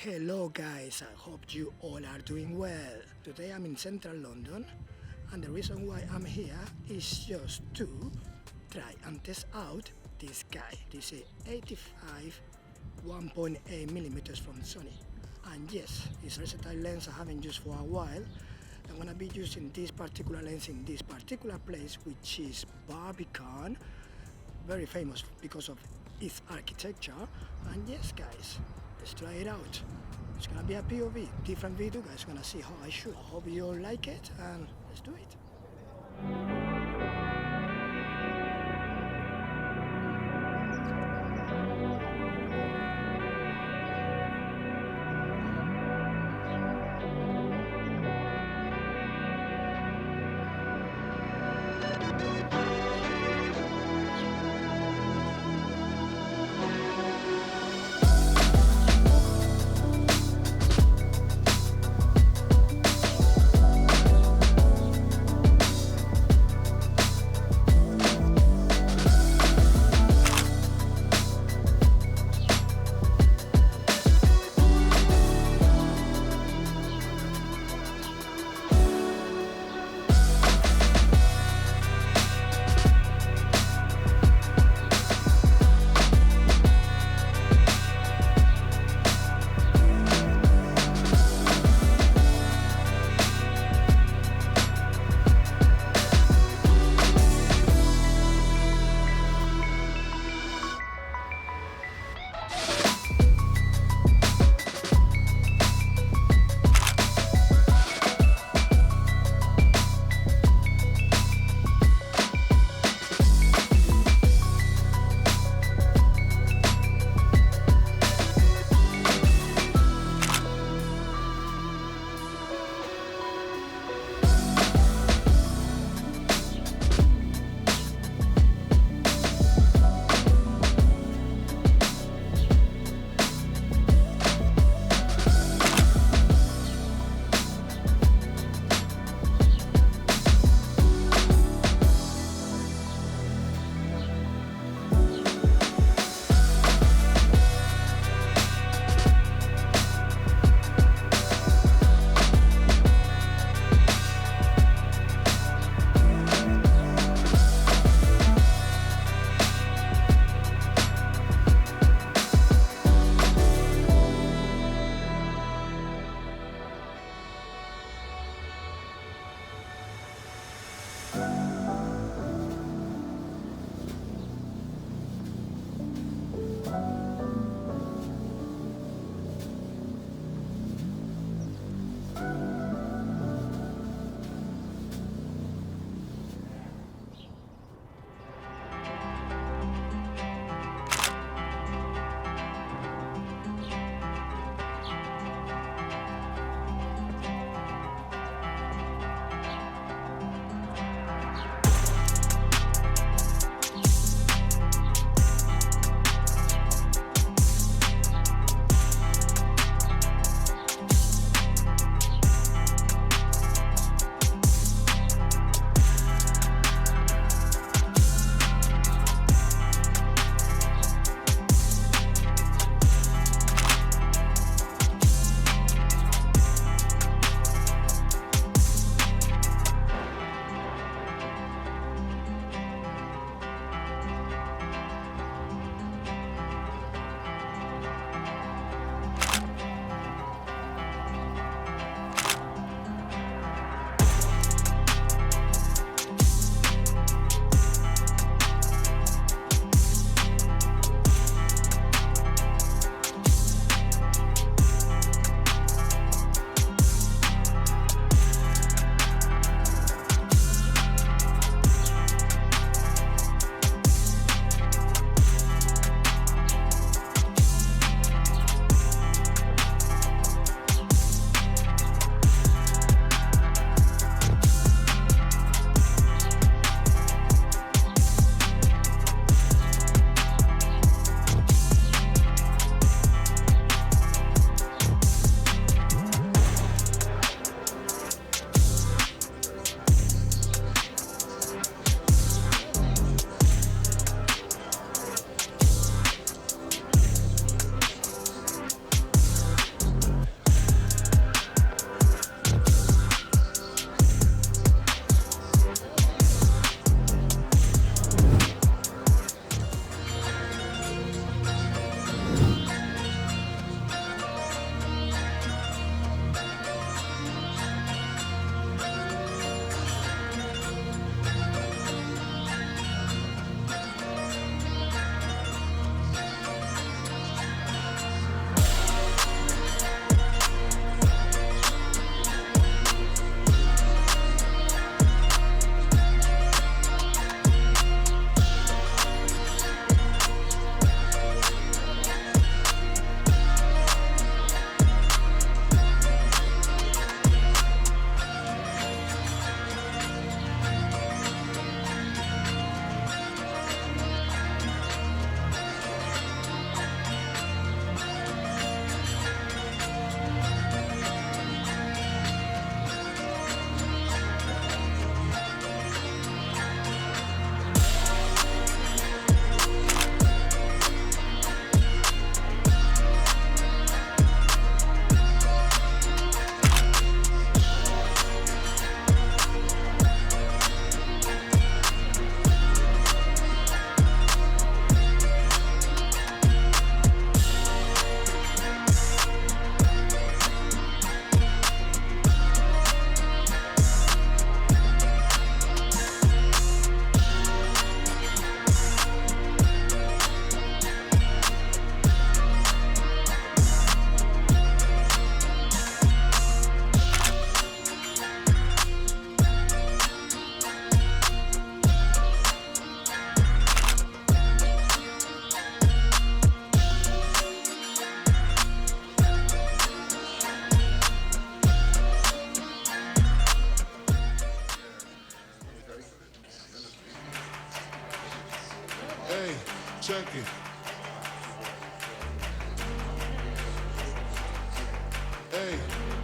Hello guys, I hope you all are doing well. Today I'm in central London and the reason why I'm here is just to try and test out this guy. This is A7IV 1.8mm from Sony. And yes, it's a versatile lens I haven't used for a while. I'm gonna be using this particular lens in this particular place, which is Barbican, very famous because of its architecture. And yes guys, let's try it out. It's gonna be a POV, different video, guys. Gonna see how I shoot. I hope you all like it and let's do it.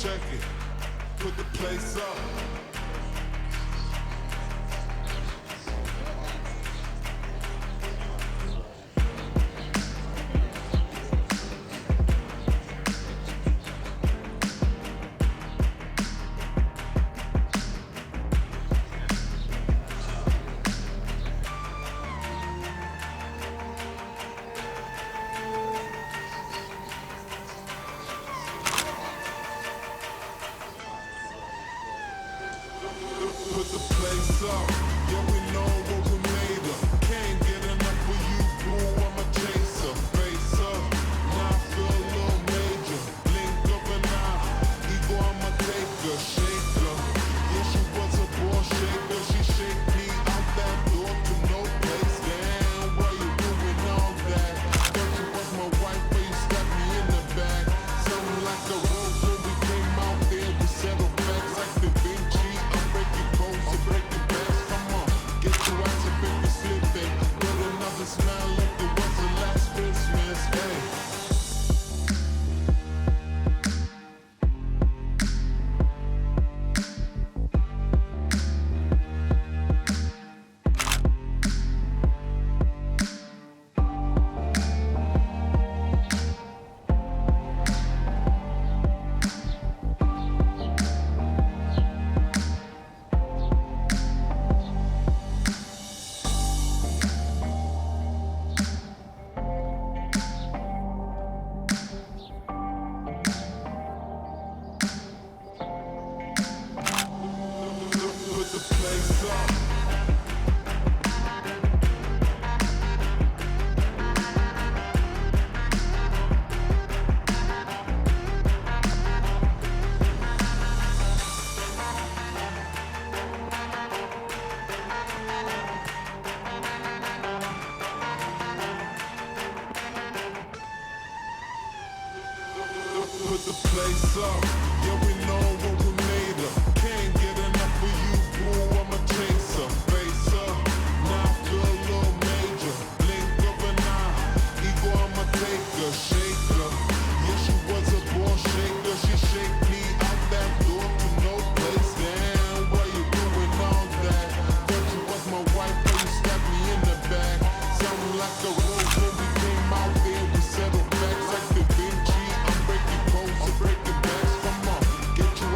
check it, put the place up. Put the place up, yeah we know what we made of. Can't get enough of you, boo, I'm a chaser. Face up, now I feel a little major. Blink of an eye, ego I'm a taker. Shaker, yeah she was a ball shaker. She shake me out that door to no place. Damn, why you doing all that? Thought you was my wife, but you stabbed me in the back. Something like a rose when we came out there, we settled facts like the Vinci. I'm breaking codes and breaking backs. Come on, get your ass up if you're slipping. Put another smile like it was the last Christmas. Hey. Put the place up. Put the place up, yeah we know what we made of. Can't get enough of you, boo, I'm a chaser. Face up, now I feel a little major. Blink of an eye, ego I'm a taker. Shaker, yeah she was a ball shaker. She shake me out that door to no place. Damn, why you doing all that? Thought you was my wife, but you stabbed me in the back. Something like a rose when we came out there, we settled facts like the Vinci. I'm breaking codes and breaking backs. Come on, get your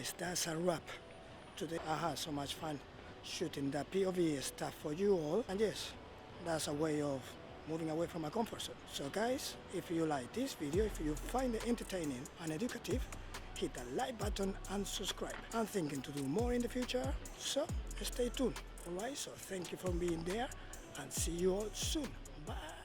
guys, that's a wrap. Today I had so much fun shooting the POV stuff for you all, and yes, that's a way of moving away from my comfort zone. So guys, if you like this video, if you find it entertaining and educative, hit the like button and subscribe. I'm thinking to do more in the future, so stay tuned. Alright, so thank you for being there and see you all soon. Bye.